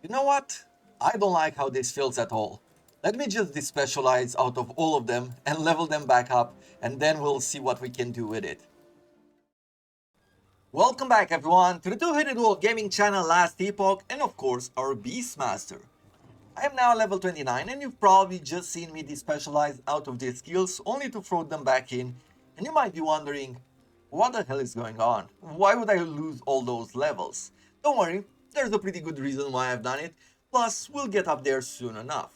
You know what? I don't like how this feels at all. Let me just despecialize out of all of them and level them back up, and then we'll see what we can do with it. Welcome back everyone to the Two-Headed Wolf Gaming channel Last Epoch, and of course our Beastmaster. I am now level 29 and you've probably just seen me despecialize out of these skills only to throw them back in, and you might be wondering, what the hell is going on? Why would I lose all those levels? Don't worry, there's a pretty good reason why I've done it, plus we'll get up there soon enough.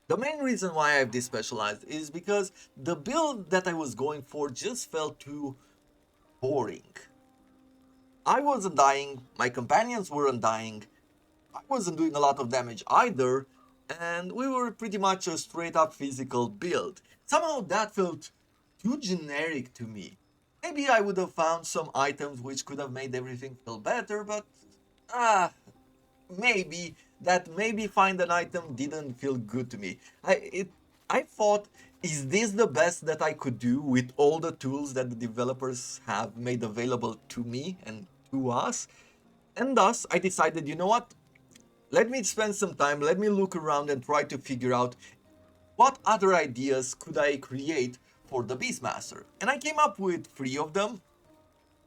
The main reason why I've despecialized is because the build that I was going for just felt too boring. I wasn't dying, my companions weren't dying, I wasn't doing a lot of damage either, and we were pretty much a straight up physical build. Somehow that felt too generic to me. Maybe I would have found some items which could have made everything feel better, but ah, maybe find an item didn't feel good to me. I thought, is this the best that I could do with all the tools that the developers have made available to me and to us? And thus I decided, you know what? Let me spend some time, let me look around and try to figure out what other ideas could I create for the Beastmaster. And I came up with 3 of them.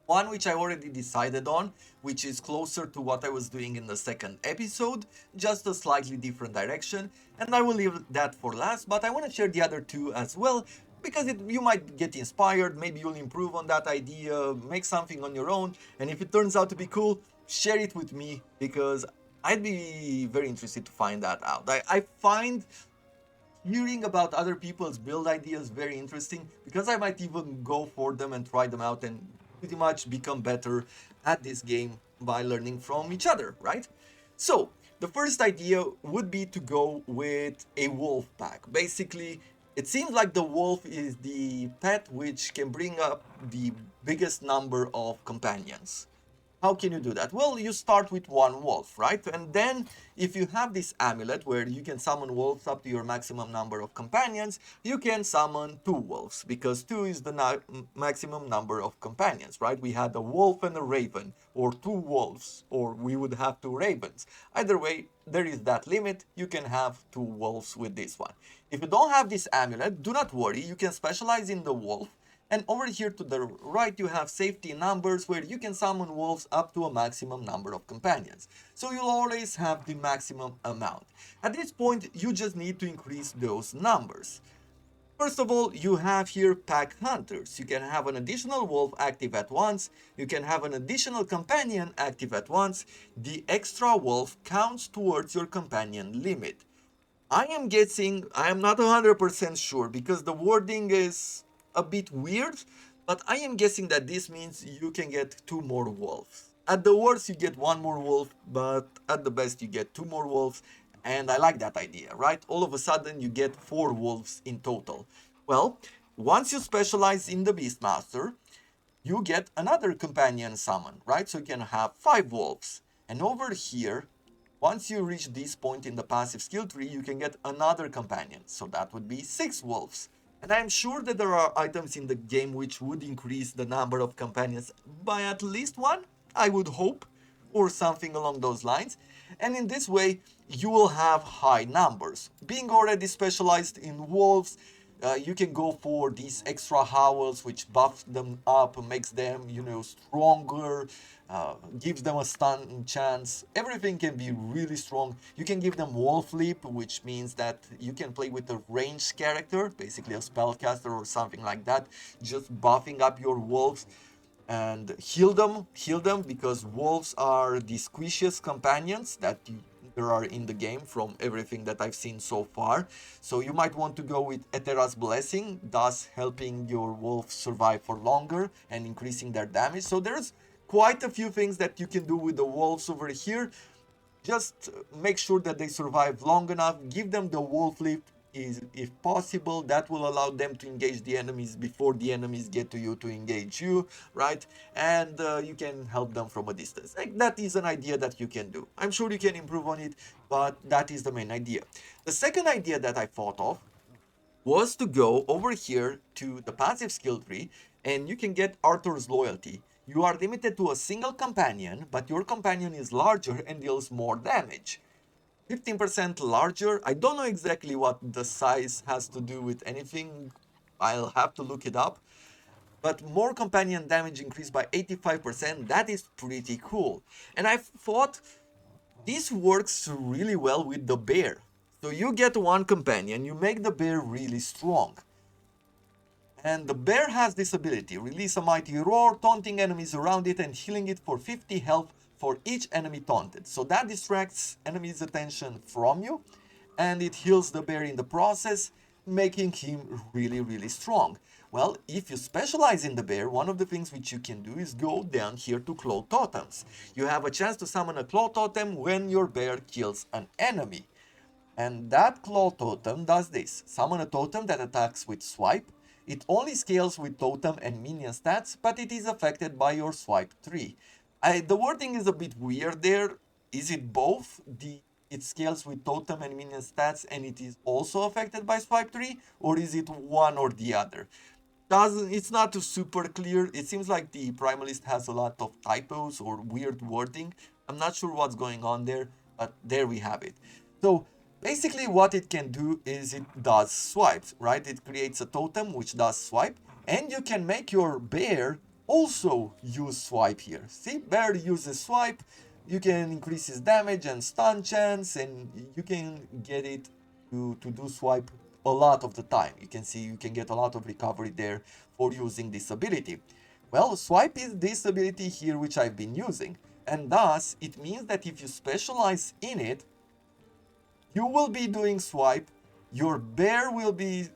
One which I already decided on, which is closer to what I was doing in the second episode, just a slightly different direction, and I will leave that for last, but I want to share the other 2 as well, because you might get inspired, maybe you'll improve on that idea, make something on your own, and if it turns out to be cool, share it with me, because I'd be very interested to find that out. I find hearing about other people's build ideas very interesting, because I might even go for them and try them out and pretty much become better at this game by learning from each other, right? So the first idea would be to go with a wolf pack. Basically, it seems like the wolf is the pet which can bring up the biggest number of companions. How can you do that? Well, you start with 1 wolf, right? And then if you have this amulet where you can summon wolves up to your maximum number of companions, you can summon 2 wolves, because 2 is the maximum number of companions, right? We had a wolf and a raven, or 2 wolves, or we would have 2 ravens. Either way, there is that limit. You can have 2 wolves with this one. If you don't have this amulet, do not worry, you can specialize in the wolf. And over here to the right you have safety numbers, where you can summon wolves up to a maximum number of companions. So you'll always have the maximum amount. At this point you just need to increase those numbers. First of all, you have here pack hunters. You can have an additional wolf active at once. You can have an additional companion active at once. The extra wolf counts towards your companion limit. I am guessing, I am not 100% sure because the wording is a bit weird, but I am guessing that this means you can get 2 more wolves. At the worst you get 1 more wolf, but at the best you get 2 more wolves, and I like that idea, right? All of a sudden you get 4 wolves in total. Well, once you specialize in the Beastmaster, you get another companion summon, right? So you can have 5 wolves. And over here, once you reach this point in the passive skill tree, you can get another companion. So that would be 6 wolves. And I'm sure that there are items in the game which would increase the number of companions by at least 1, I would hope, or something along those lines. And in this way, you will have high numbers. Being already specialized in wolves, you can go for these extra howls, which buffs them up, makes them, stronger, gives them a stun chance. Everything can be really strong. You can give them wolf leap, which means that you can play with a ranged character, basically a spellcaster or something like that, just buffing up your wolves. And heal them, because wolves are the squishiest companions that there are in the game from everything that I've seen so far. So you might want to go with Etera's Blessing, thus helping your wolves survive for longer and increasing their damage. So there's quite a few things that you can do with the wolves over here. Just make sure that they survive long enough, give them the wolf lift, if possible. That will allow them to engage the enemies before the enemies get to you to engage you, right? And you can help them from a distance. Like, that is an idea that you can do. I'm sure you can improve on it, but that is the main idea. The second idea that I thought of was to go over here to the passive skill tree, and you can get Arthur's Loyalty. You are limited to a single companion, but your companion is larger and deals more damage. 15% larger. I don't know exactly what the size has to do with anything. I'll have to look it up. But more companion damage increased by 85%. That is pretty cool. And I thought this works really well with the bear. So you get one companion, you make the bear really strong. And the bear has this ability, release a mighty roar, taunting enemies around it and healing it for 50 health for each enemy taunted. So that distracts enemies' attention from you, and it heals the bear in the process, making him really strong. Well, if you specialize in the bear, one of the things which you can do is go down here to claw totems. You have a chance to summon a claw totem when your bear kills an enemy. And that claw totem does this. Summon a totem that attacks with swipe. It only scales with totem and minion stats, but it is affected by your swipe tree. The wording is a bit weird there. Is it both? It scales with totem and minion stats and it is also affected by swipe tree? Or is it one or the other? It's not super clear. It seems like the Primalist has a lot of typos or weird wording. I'm not sure what's going on there, but there we have it. So basically what it can do is it does swipes, right? It creates a totem which does swipe, and you can make your bear also use swipe here. See, bear uses swipe, you can increase his damage and stun chance, and you can get it to do swipe a lot of the time. You can see you can get a lot of recovery there for using this ability. Well, swipe is this ability here which I've been using, and thus it means that if you specialize in it, you will be doing swipe, your bear will be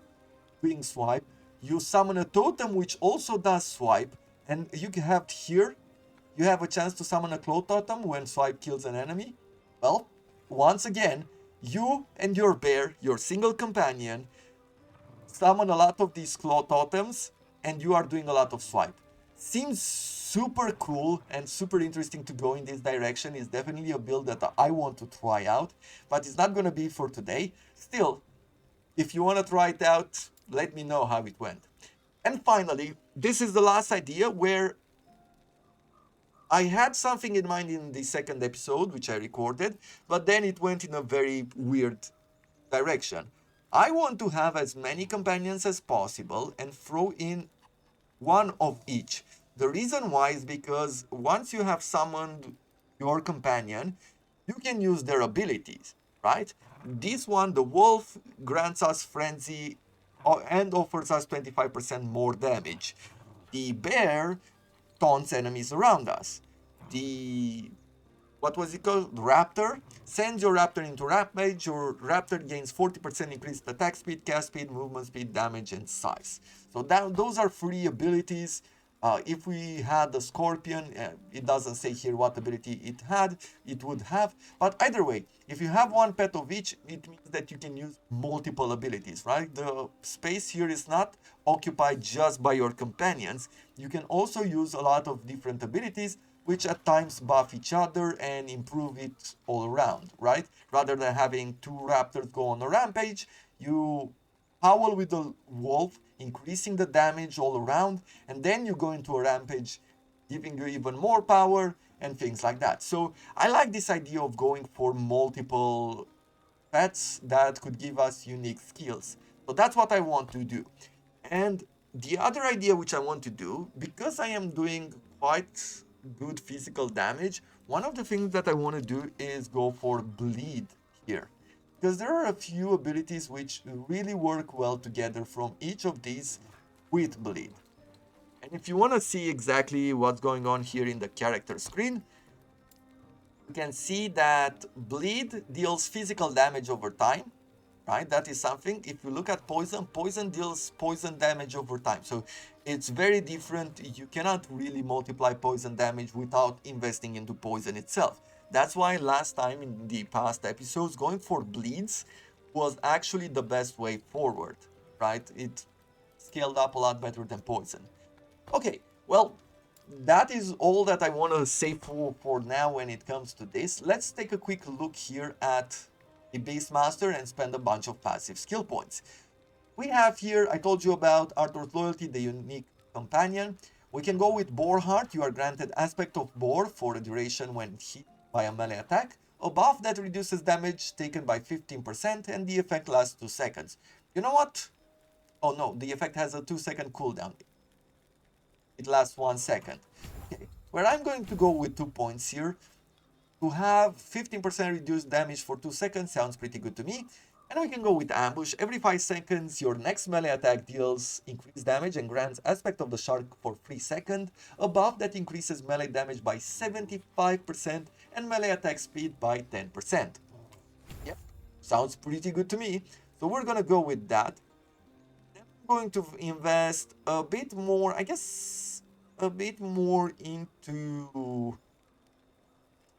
doing swipe, you summon a totem which also does swipe, and you have here, you have a chance to summon a claw totem when swipe kills an enemy. Well, once again, you and your bear, your single companion, summon a lot of these claw totems, and you are doing a lot of swipe. Seems super cool and super interesting to go in this direction. It's definitely a build that I want to try out, but it's not going to be for today. Still, if you want to try it out, let me know how it went. And finally, this is the last idea where I had something in mind in the second episode, which I recorded, but then it went in a very weird direction. I want to have as many companions as possible and throw in one of each. The reason why is because once you have summoned your companion, you can use their abilities, right? This one, the wolf, grants us frenzy and offers us 25% more damage. The bear taunts enemies around us. The what was it called? Raptor. Sends your Raptor into Rampage. Your Raptor gains 40% increased attack speed, cast speed, movement speed, damage, and size. So those are free abilities. If we had the Scorpion, it doesn't say here what ability it would have. But either way, if you have one pet of each, it means that you can use multiple abilities, right? The space here is not occupied just by your companions. You can also use a lot of different abilities which at times buff each other and improve it all around, right? Rather than having two raptors go on a rampage, you howl with the wolf, increasing the damage all around, and then you go into a rampage, giving you even more power and things like that. So I like this idea of going for multiple pets that could give us unique skills. So that's what I want to do. And the other idea which I want to do, because I am doing quite good physical damage, one of the things that I want to do is go for bleed here. Because there are a few abilities which really work well together from each of these with bleed. And if you want to see exactly what's going on here in the character screen, you can see that bleed deals physical damage over time, right? That is something. If you look at poison, poison deals poison damage over time. So it's very different. You cannot really multiply poison damage without investing into poison itself. That's why last time in the past episodes, going for bleeds was actually the best way forward, right? It scaled up a lot better than poison. Okay, well, that is all that I want to say for now when it comes to this. Let's take a quick look here at the Beastmaster and spend a bunch of passive skill points. We have here, I told you about Arthur's Loyalty, the unique companion. We can go with Boar Heart. You are granted aspect of Boar for a duration when hit by a melee attack. A buff that reduces damage taken by 15% and the effect lasts 2 seconds. You know what? Oh no, the effect has a 2-second cooldown. It lasts 1 second. Okay, where I'm going to go with 2 points here. To have 15% reduced damage for 2 seconds sounds pretty good to me. And we can go with Ambush. Every 5 seconds, your next melee attack deals increased damage and grants aspect of the shark for 3 seconds. A buff that increases melee damage by 75% and melee attack speed by 10%. Yep, sounds pretty good to me. So we're gonna go with that. Then I'm going to invest a bit more, I guess, a bit more into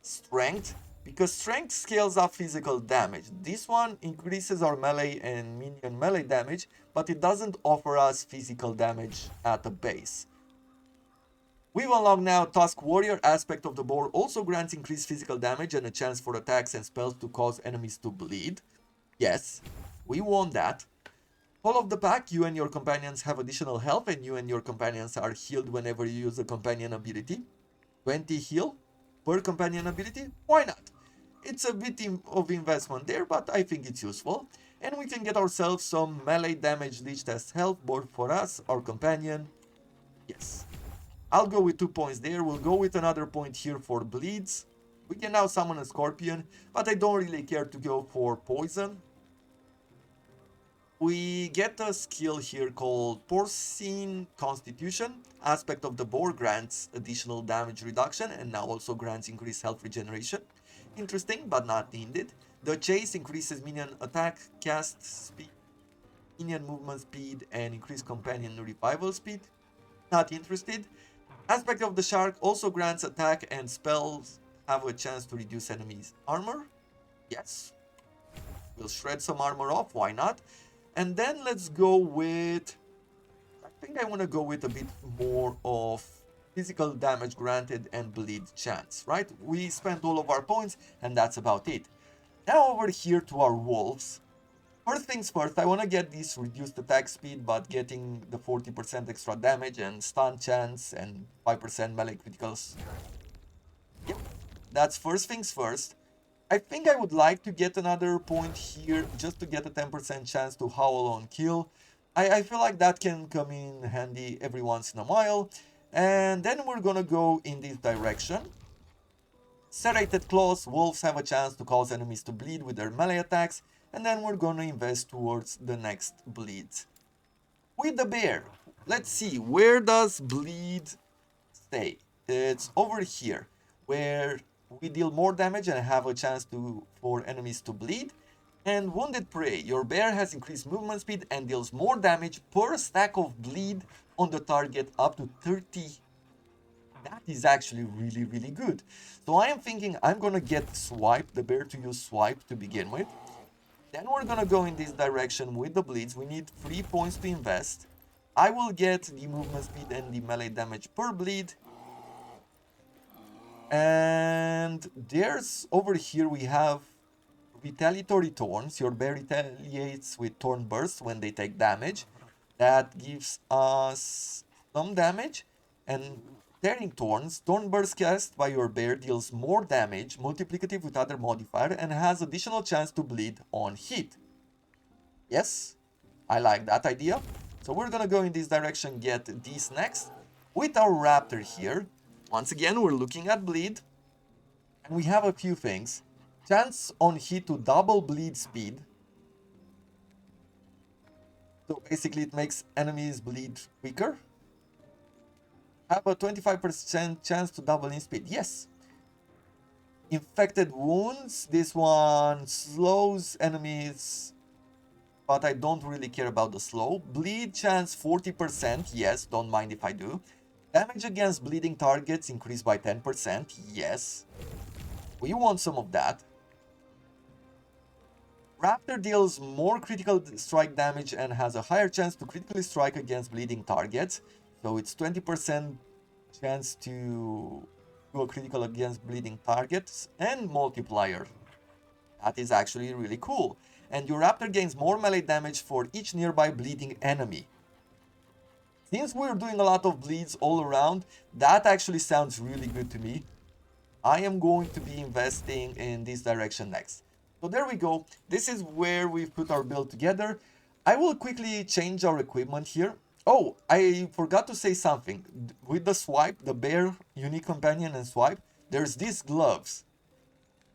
strength, because strength scales up physical damage. This one increases our melee and minion melee damage, but it doesn't offer us physical damage at the base. We've unlocked now Tusk Warrior. Aspect of the boar also grants increased physical damage and a chance for attacks and spells to cause enemies to bleed. Yes, we want that. Whole of the pack, you and your companions have additional health, and you and your companions are healed whenever you use a companion ability. 20 heal per companion ability? Why not? It's a bit of investment there, but I think it's useful. And we can get ourselves some melee damage leech as health, both for us, our companion. Yes. I'll go with 2 points there. We'll go with another point here for bleeds. We can now summon a scorpion, but I don't really care to go for poison. We get a skill here called Porcine Constitution. Aspect of the boar grants additional damage reduction and now also grants increased health regeneration. Interesting, but not needed. The Chase increases minion attack, cast speed, minion movement speed, and increased companion revival speed. Not interested. Aspect of the Shark also grants attack and spells have a chance to reduce enemies' armor. Yes. We'll shred some armor off, why not? And then let's go with, I think I want to go with a bit more of physical damage granted and bleed chance, right? We spent all of our points and that's about it. Now over here to our wolves. First things first, I want to get this reduced attack speed, but getting the 40% extra damage and stun chance and 5% melee criticals. Yep, that's first things first. I think I would like to get another point here just to get a 10% chance to howl on kill. I feel like that can come in handy every once in a while. And then we're gonna go in this direction. Serrated claws, wolves have a chance to cause enemies to bleed with their melee attacks. And then we're gonna invest towards the next bleed. With the bear, let's see, where does bleed stay? It's over here, where we deal more damage and have a chance for enemies to bleed. And Wounded Prey, your bear has increased movement speed and deals more damage per stack of bleed on the target, up to 30. That is actually really, really good. So I am thinking I'm gonna get Swipe, the bear to use Swipe to begin with. Then we're gonna go in this direction with the bleeds. We need 3 points to invest. I will get the movement speed and the melee damage per bleed. And there's, over here we have Retaliatory Thorns. Your bear retaliates with Thorn Bursts when they take damage. That gives us some damage. And Tearing Thorns. Thorn Burst cast by your bear deals more damage, multiplicative with other modifier, and has additional chance to bleed on hit. Yes, I like that idea. So we're gonna go in this direction, get this next. With our raptor here, once again, we're looking at bleed. And we have a few things. Chance on hit to double bleed speed. So basically it makes enemies bleed quicker. Have a 25% chance to double in speed. Yes. Infected wounds. This one slows enemies, but I don't really care about the slow. Bleed chance 40%. Yes, don't mind if I do. Damage against bleeding targets increased by 10%. Yes. We want some of that. Raptor deals more critical strike damage and has a higher chance to critically strike against bleeding targets. So it's 20% chance to do a critical against bleeding targets and multiplier. That is actually really cool. And your raptor gains more melee damage for each nearby bleeding enemy. Since we're doing a lot of bleeds all around, that actually sounds really good to me. I am going to be investing in this direction next. So there we go. This is where we've put our build together. I will quickly change our equipment here. Oh, I forgot to say something. With the swipe, the bear, unique companion and swipe, there's these gloves.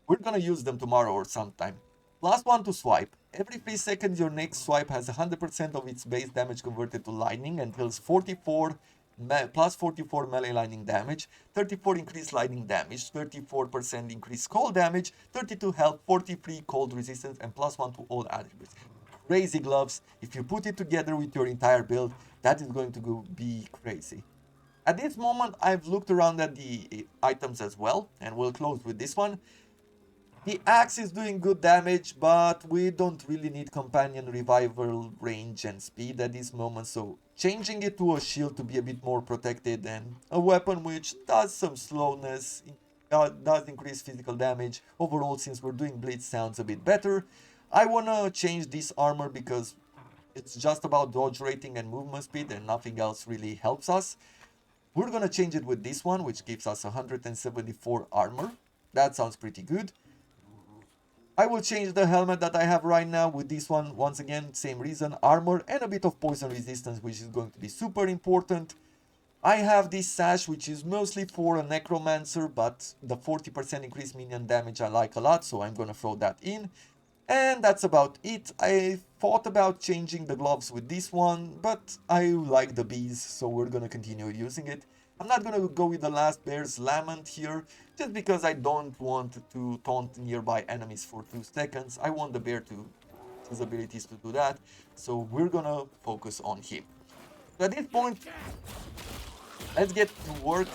We're gonna use them tomorrow or sometime. Plus one to swipe. Every 3 seconds your next swipe has 100% of its base damage converted to lightning and deals 44 plus 44 melee lightning damage, 34 increased lightning damage, 34% increased cold damage, 32 health, 43 cold resistance, and plus 1 to all attributes. Crazy gloves. If you put it together with your entire build, that is going to be crazy. At this moment, I've looked around at the items as well, and we'll close with this one. The axe is doing good damage, but we don't really need companion revival range and speed at this moment, so changing it to a shield to be a bit more protected and a weapon which does some slowness, does increase physical damage. Overall, since we're doing blitz, sounds a bit better. I wanna change this armor because it's just about dodge rating and movement speed and nothing else really helps us. We're gonna change it with this one, which gives us 174 armor. That sounds pretty good. I will change the helmet that I have right now with this one. Once again, same reason, armor and a bit of poison resistance, which is going to be super important. I have this sash, which is mostly for a necromancer, but the 40% increased minion damage I like a lot, so I'm gonna throw that in. And that's about it. I thought about changing the gloves with this one, but I like the bees, so we're gonna continue using it. I'm not gonna go with the last bear's lament here, just because I don't want to taunt nearby enemies for 2 seconds. I want the bear to his abilities to do that, so we're gonna focus on him. So at this point, let's get to work.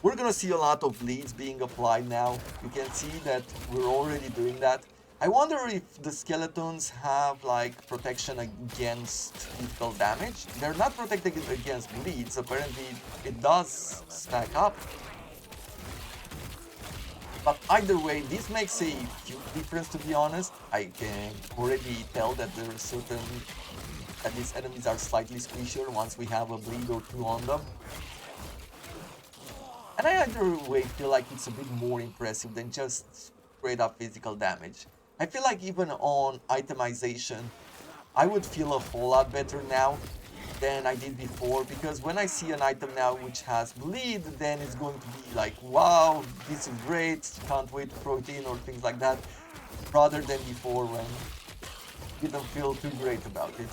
We're gonna see a lot of bleeds being applied now. You can see that we're already doing that. I wonder if the skeletons have like protection against physical damage. They're not protected against bleeds. Apparently it does stack up. But either way, this makes a huge difference, to be honest. I can already tell that there are certain that these enemies are slightly squishier once we have a bleed or two on them. And I either way feel like it's a bit more impressive than just straight up physical damage. I feel like even on itemization, I would feel a whole lot better now than I did before, because when I see an item now which has bleed, then it's going to be like, wow, this is great, can't wait to throw it in or things like that, rather than before when I didn't feel too great about it.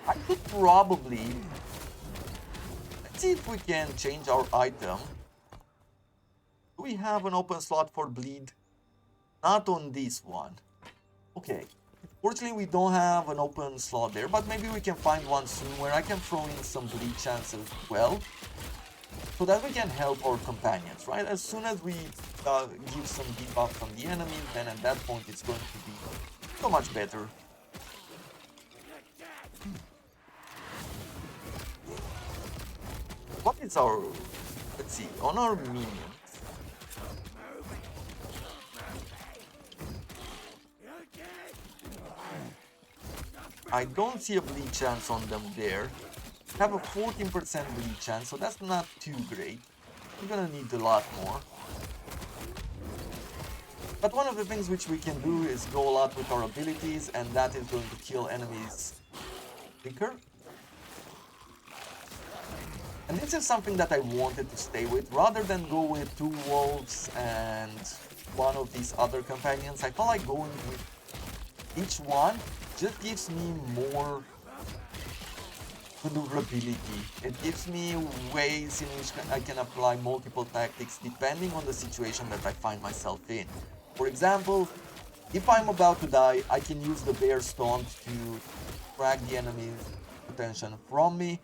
I could probably... Let's see if we can change our item. Do we have an open slot for bleed? Not on this one. Okay. Fortunately, we don't have an open slot there, but maybe we can find one soon where I can throw in some bleed chances as well, so that we can help our companions, right? As soon as we give some debuff from the enemy, then at that point it's going to be so much better. What is our... Let's see, on our minions. I don't see a bleed chance on them there. We have a 14% bleed chance, so that's not too great. We're gonna need a lot more. But one of the things which we can do is go a lot with our abilities, and that is going to kill enemies quicker. And this is something that I wanted to stay with, rather than go with 2 wolves and one of these other companions. I felt like going with each one just gives me more maneuverability. It gives me ways in which I can apply multiple tactics depending on the situation that I find myself in. For example, if I'm about to die, I can use the bear stomp to drag the enemy's attention from me.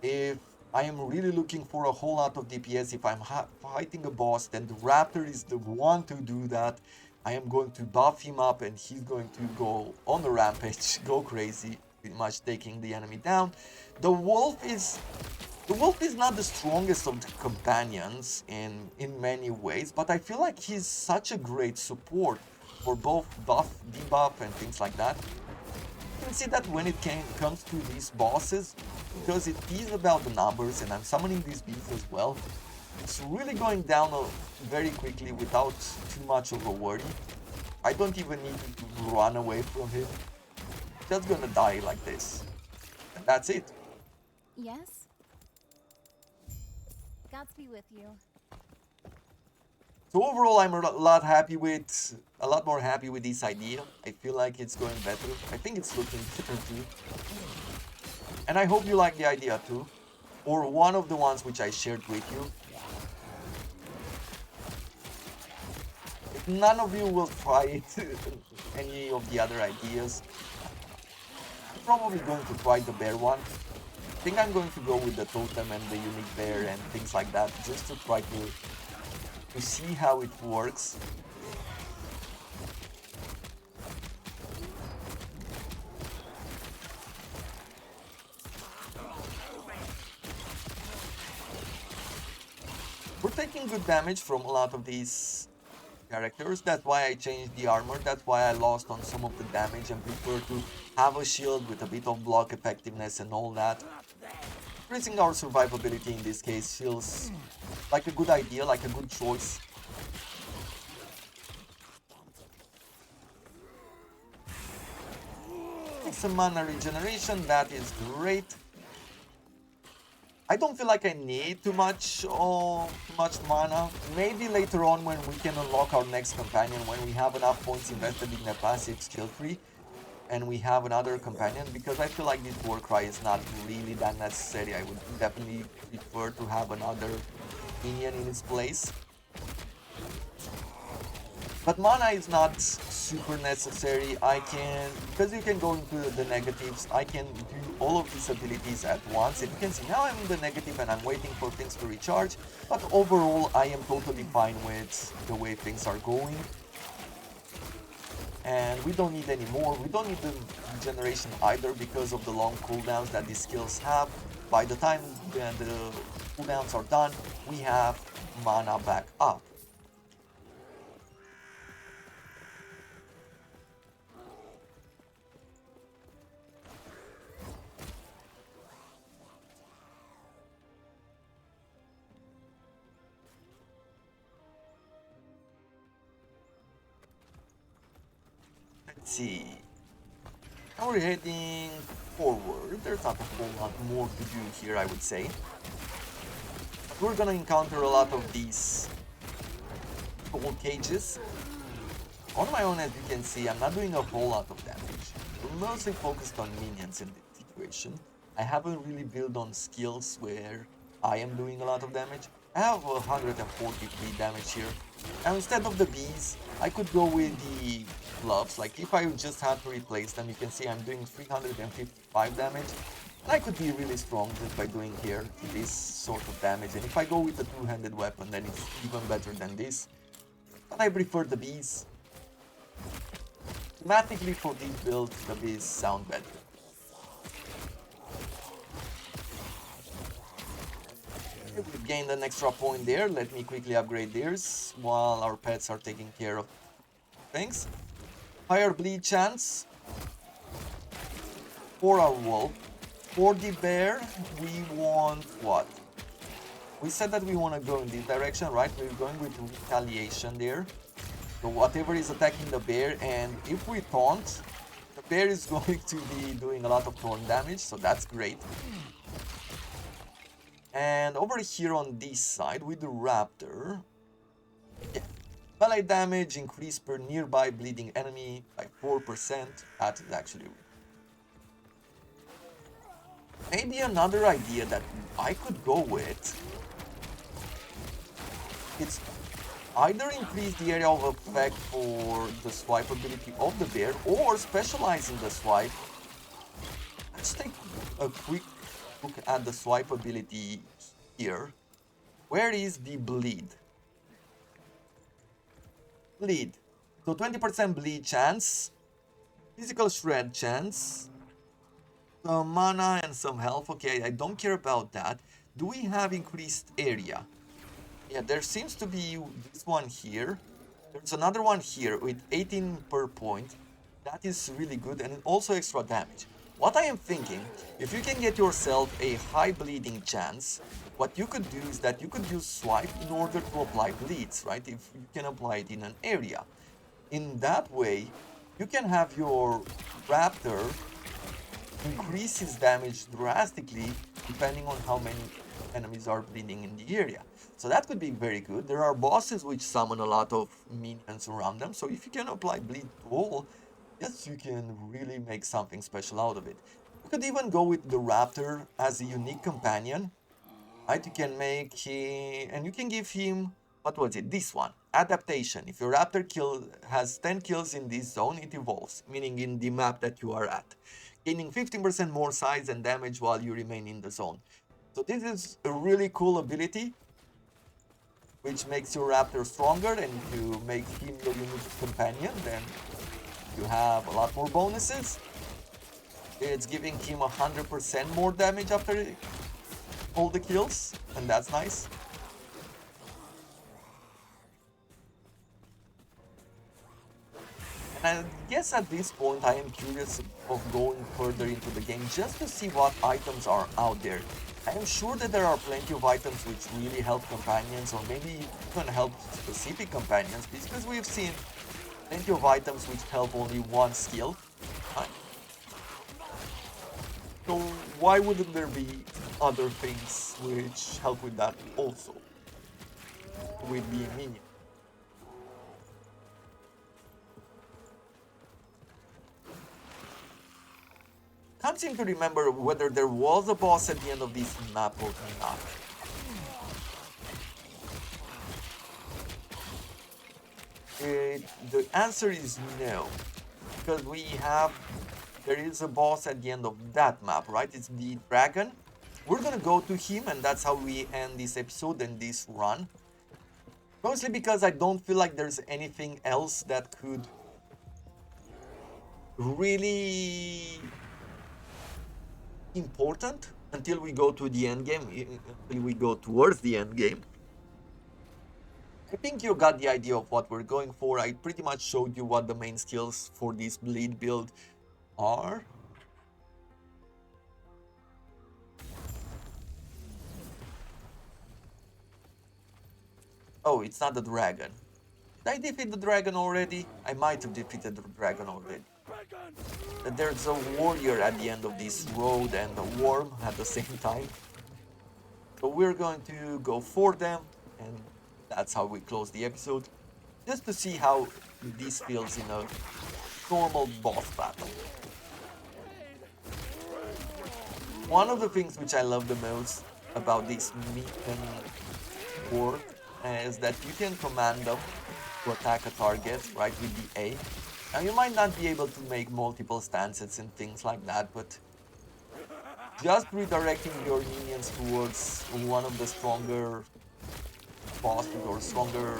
If I am really looking for a whole lot of DPS, if I'm fighting a boss, then the raptor is the one to do that. I am going to buff him up and he's going to go on the rampage, go crazy, pretty much taking the enemy down. The wolf is not the strongest of the companions in many ways, but I feel like he's such a great support. for both buff, debuff, and things like that. You can see that when it comes to these bosses, because it is about the numbers and I'm summoning these beasts as well, it's really going down very quickly without too much of a worry. I don't even need to run away from him. Just gonna die like this. And that's it. Yes? Gods be with you. So overall, I'm a lot more happy with this idea. I feel like it's going better. I think it's looking better too. And I hope you like the idea too. Or one of the ones which I shared with you. If none of you will try it, any of the other ideas, I'm probably going to try the bear one. I think I'm going to go with the totem and the unique bear and things like that, just to try to see how it works. We're taking good damage from a lot of these characters. That's why I changed the armor. That's why I lost on some of the damage and prefer to have a shield with a bit of block effectiveness and all that. Increasing our survivability in this case feels like a good idea, like a good choice. Some mana regeneration, that is great. I don't feel like I need too much mana. Maybe later on when we can unlock our next companion, when we have enough points invested in a passive skill tree, and we have another companion, because I feel like this war cry is not really that necessary. I would definitely prefer to have another minion in its place. But mana is not super necessary. Because you can go into the negatives, I can do all of these abilities at once. And you can see now I'm in the negative and I'm waiting for things to recharge. But overall, I am totally fine with the way things are going. And we don't need any more. We don't need the regeneration either because of the long cooldowns that these skills have. By the time the cooldowns are done, we have mana back up. Let's see. Now we're heading forward. There's not a whole lot more to do here, I would say. We're gonna encounter a lot of these gold cages. On my own, as you can see, I'm not doing a whole lot of damage. We're mostly focused on minions in this situation. I haven't really built on skills where I am doing a lot of damage. I have 143 damage here. And instead of the bees, I could go with the gloves. Like if I just had to replace them, you can see I'm doing 355 damage. And I could be really strong just by doing here this sort of damage. And if I go with a two-handed weapon, then it's even better than this. But I prefer the bees. Thematically for these builds, the bees sound better. We've gained an extra point there. Let me quickly upgrade theirs while our pets are taking care of things. Higher bleed chance for our wolf. For the bear, we want what? We said that we want to go in this direction, right? We're going with retaliation there. So whatever is attacking the bear, and if we taunt, the bear is going to be doing a lot of thorn damage, so that's great. And over here on this side with the raptor, yeah, melee damage increased per nearby bleeding enemy by 4%. That is actually maybe another idea that I could go with. It's either increase the area of effect for the swipe ability of the bear or specialize in the swipe. Let's take a quick look at the swipe ability here. Where is the bleed? Bleed. So 20% bleed chance, physical shred chance, some mana and some health. Okay, I don't care about that. Do we have increased area? Yeah, there seems to be this one here. There's another one here with 18 per point. That is really good and also extra damage. What I am thinking, if you can get yourself a high bleeding chance, what you could do is that you could use swipe in order to apply bleeds, right? If you can apply it in an area. In that way, you can have your raptor increase his damage drastically depending on how many enemies are bleeding in the area. So that could be very good. There are bosses which summon a lot of minions around them, so if you can apply bleed to all, yes, you can really make something special out of it. You could even go with the raptor as a unique companion, right? You can make him, and you can give him, what was it? This one, adaptation. If your raptor has 10 kills in this zone, it evolves, meaning in the map that you are at, gaining 15% more size and damage while you remain in the zone. So this is a really cool ability, which makes your raptor stronger, and if you make him your unique companion, then you have a lot more bonuses. It's giving him 100% more damage after all the kills, and that's nice. And I guess at this point I am curious of going further into the game just to see what items are out there. I am sure that there are plenty of items which really help companions, or maybe even help specific companions, because we've seen plenty of items which help only one skill. Right? So why wouldn't there be other things which help with that also, with the minion? Can't seem to remember whether there was a boss at the end of this map or not. The answer is no, because there is a boss at the end of that map, right? It's the dragon. We're gonna go to him, and that's how we end this episode and this run. Mostly because I don't feel like there's anything else that could really important until we go to the end game, until we go towards the end game. I think you got the idea of what we're going for. I pretty much showed you what the main skills for this bleed build are. Oh, it's not the dragon. Did I defeat the dragon already? I might have defeated the dragon already. There's a warrior at the end of this road and a worm at the same time. So we're going to go for them, and that's how we close the episode. Just to see how this feels in a normal boss battle. One of the things which I love the most about this Meekin board is that you can command them to attack a target, right, with the A. Now you might not be able to make multiple stances and things like that, but just redirecting your minions towards one of the stronger bosses or stronger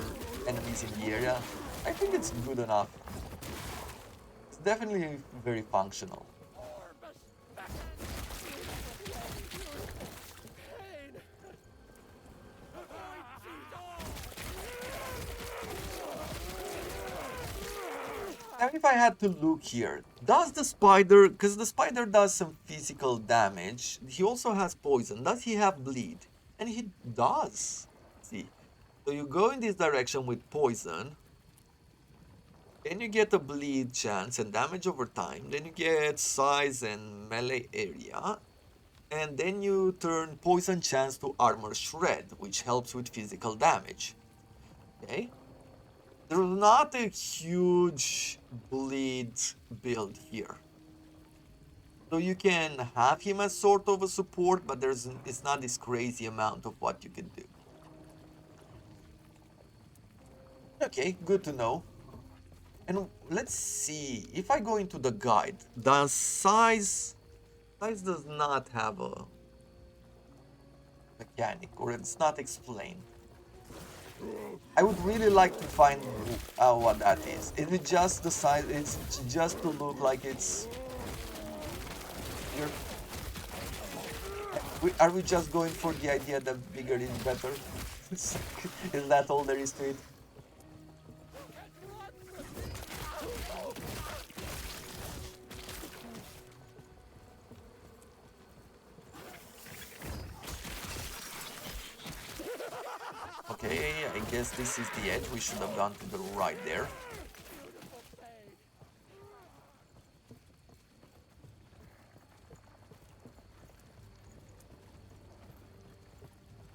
enemies in the area, I think it's good enough. It's definitely very functional. Now if I had to look here, does the spider, because the spider does some physical damage, he also has poison, does he have bleed? And he does. See, so you go in this direction with poison, then you get a bleed chance and damage over time, then you get size and melee area, and then you turn poison chance to armor shred, which helps with physical damage. Okay? There's not a huge bleed build here. So you can have him as sort of a support, but it's not this crazy amount of what you can do. Okay, good to know. And let's see, if I go into the guide, does size does not have a mechanic, or it's not explained. I would really like to find what that is. Is it just the size? It's just to look like it's here. Are we just going for the idea that bigger is better? Is that all there is to it? Okay, I guess this is the edge. We should have gone to the right there.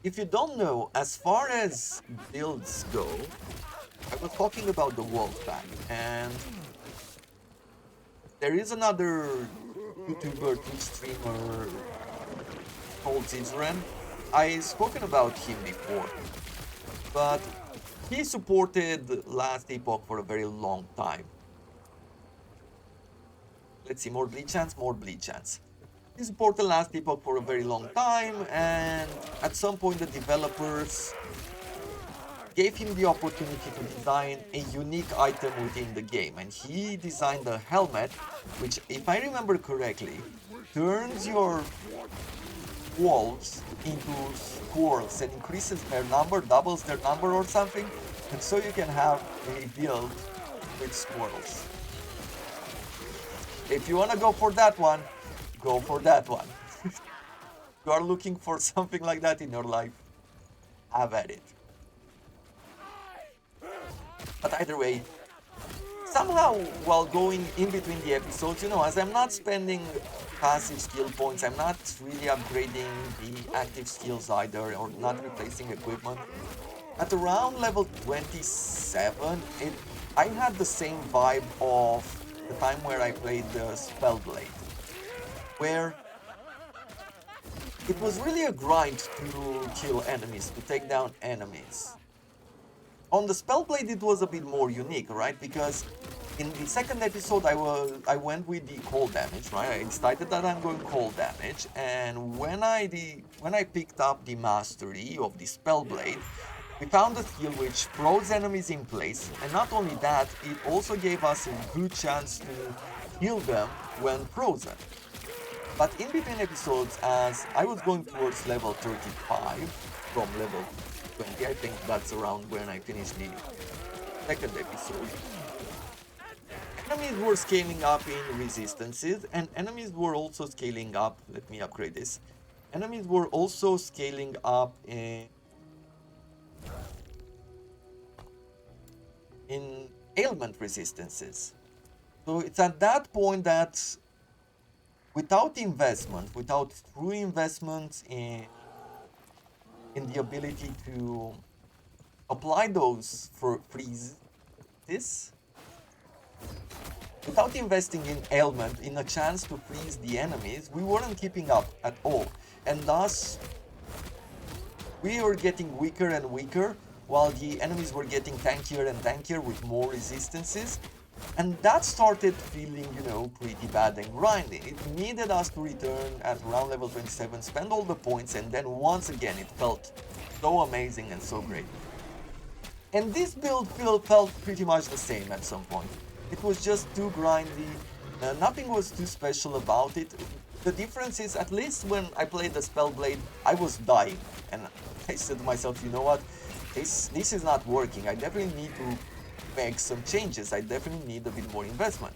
If you don't know, as far as builds go, I was talking about the wolf pack, and there is another YouTuber, Twitch streamer called Zizren. I've spoken about him before, but he supported last Epoch for a very long time. Let's see, more bleed chance, more bleed chance. He supported last Epoch for a very long time, and at some point the developers gave him the opportunity to design a unique item within the game, and he designed a helmet which, if I remember correctly, turns your wolves into squirrels and increases their number, doubles their number or something, and so you can have a build with squirrels. If you want to go for that one, go for that one. You are looking for something like that in your life, have at it. But either way, somehow while going in between the episodes, as I'm not spending passive skill points, I'm not really upgrading the active skills either, or not replacing equipment. At around level 27, I had the same vibe of the time where I played the Spellblade, where it was really a grind to kill enemies, to take down enemies. On the Spellblade it was a bit more unique, right? Because in the second episode I went with the cold damage, right? I decided that I'm going cold damage, and when I picked up the mastery of the Spellblade, we found a skill which froze enemies in place, and not only that, it also gave us a good chance to heal them when frozen. But in between episodes, as I was going towards level 35 from level 20, I think that's around when I finished the second episode, enemies were scaling up in resistances, and enemies were also scaling up, let me upgrade this, enemies were also scaling up in ailment resistances. So it's at that point that without investment, without true investment in the ability to apply those for freezes, without investing in ailment, in a chance to freeze the enemies, we weren't keeping up at all. And thus, we were getting weaker and weaker, while the enemies were getting tankier and tankier with more resistances. And that started feeling, pretty bad and grinding. It needed us to return at around level 27, spend all the points, and then once again it felt so amazing and so great. And this build felt pretty much the same at some point. It was just too grindy, nothing was too special about it. The difference is, at least when I played the Spellblade, I was dying, and I said to myself, you know what, this is not working, I definitely need to make some changes, I definitely need a bit more investment.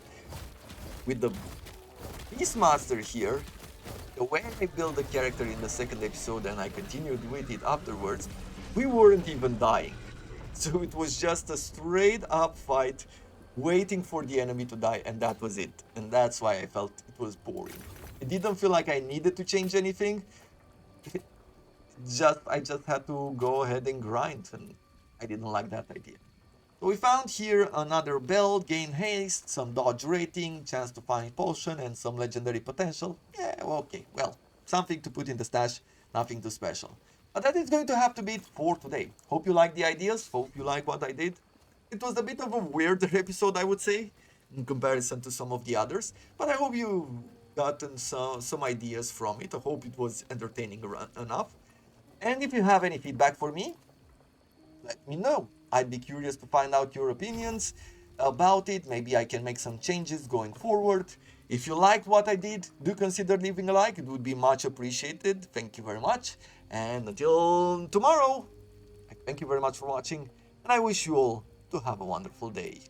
With the Beastmaster here, the way I built the character in the second episode and I continued with it afterwards, we weren't even dying. So it was just a straight up fight, waiting for the enemy to die, and that was it. And that's why I felt it was boring. It didn't feel like I needed to change anything. I just had to go ahead and grind, and I didn't like that idea. So we found here another belt, gain haste, some dodge rating, chance to find potion, and some legendary potential. Yeah, okay, well, something to put in the stash, nothing too special. But that is going to have to be it for today. Hope you like the ideas, hope you like what I did. It was a bit of a weirder episode, I would say, in comparison to some of the others, but I hope you've gotten some ideas from it. I hope it was entertaining enough. And if you have any feedback for me, let me know. I'd be curious to find out your opinions about it. Maybe I can make some changes going forward. If you liked what I did, do consider leaving a like. It would be much appreciated. Thank you very much. And until tomorrow, I thank you very much for watching, and I wish you all to have a wonderful day.